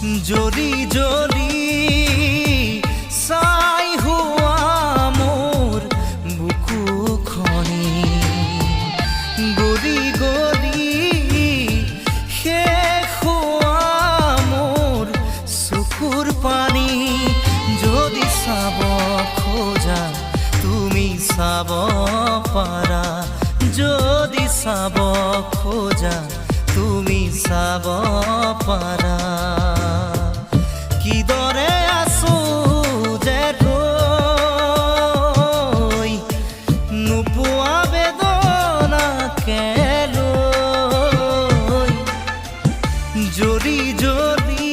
জৰি জৰি চাই হোৱা মোৰ বুকুখনি গৰি গৰি শেষ হোৱা মোৰ চকুৰ পানী যদি চাব খোজা তুমি চাব পাৰা যদি চাব খোজা তুমি চাব পাৰা কিদৰে আছো যে তই নোপোৱা বেদনাকে লৈ জৰি জৰি